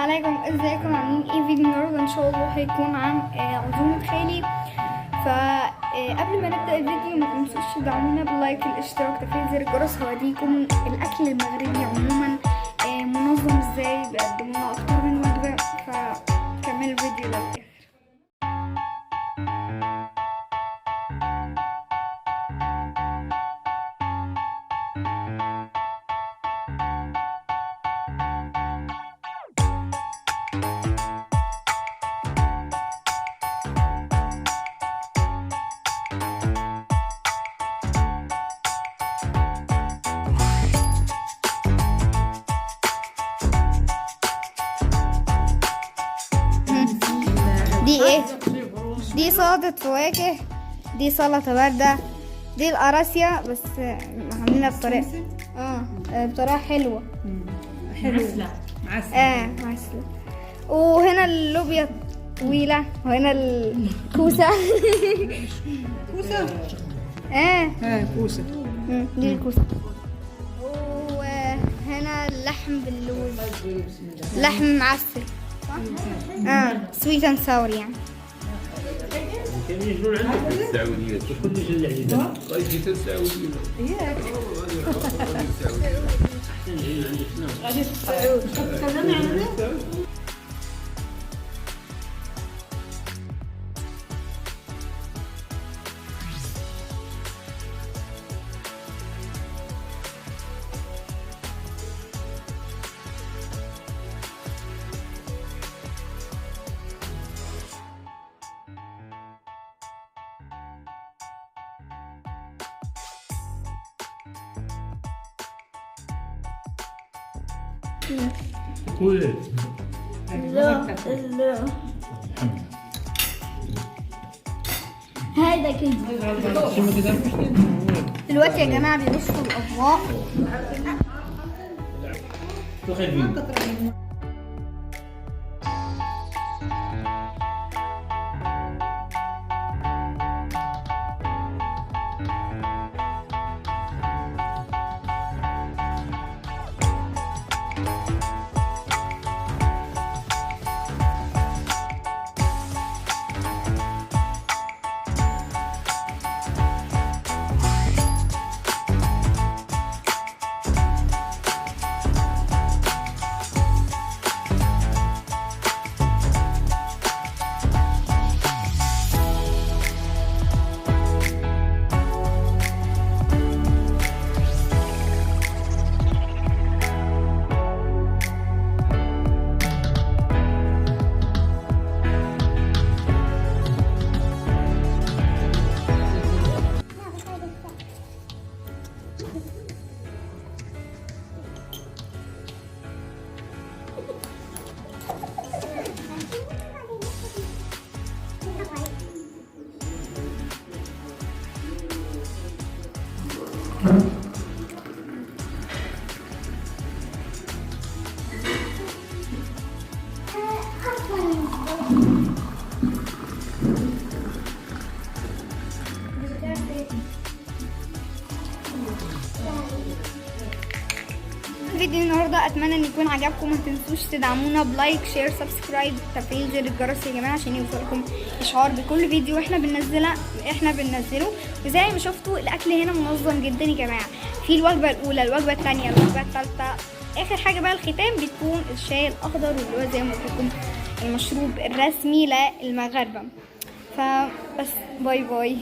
عليكم، ازيكم؟ عاملين ايه؟ فيديو النهارده ان شاء الله هيكون عن عزومة خالي. فقبل ما نبدأ الفيديو ما تنسوش تدعمونا باللايك والاشتراك وتفعيل زر الجرس. هوريكم الاكل المغربي عموما منظم ازاي، بيقدموا لنا اكتر من وجبة. فكملوا الفيديو للاخر. دي ايه؟ دي سلطة فواكه، دي سلطة باردة، دي القراصية بس عاملينها بطريقة حلوة. معسلة. وهنا اللوبيا طويلة، وهنا الكوسة. كوسة؟ كوسة. دي الكوسة. وهنا اللحم باللوز، لحم معسل. سويت اند ساور يعني. كان يجون عندك في السعودية كل شيء اللي عندنا جيت السعودية غادي تسعود تكلمي عن كل لا هذا كده. دلوقتي يا جماعة بيرصوا الأطباق. فيديو النهارده اتمنى ان يكون عجبكم. ما تنسوش تدعمونا بلايك شير سبسكرايب تفعيل زر الجرس يا جماعه عشان يوصلكم اشعار بكل فيديو احنا بننزله. وزي ما شفتوا الاكل هنا منظم جدا يا جماعه. في الوجبه الاولى، الوجبه الثانيه، الوجبه الثالثه، اخر حاجه بقى الختام بتكون الشاي الاخضر، واللي هو زي ما قلت لكم المشروب الرسمي للمغاربه. فبس باي باي.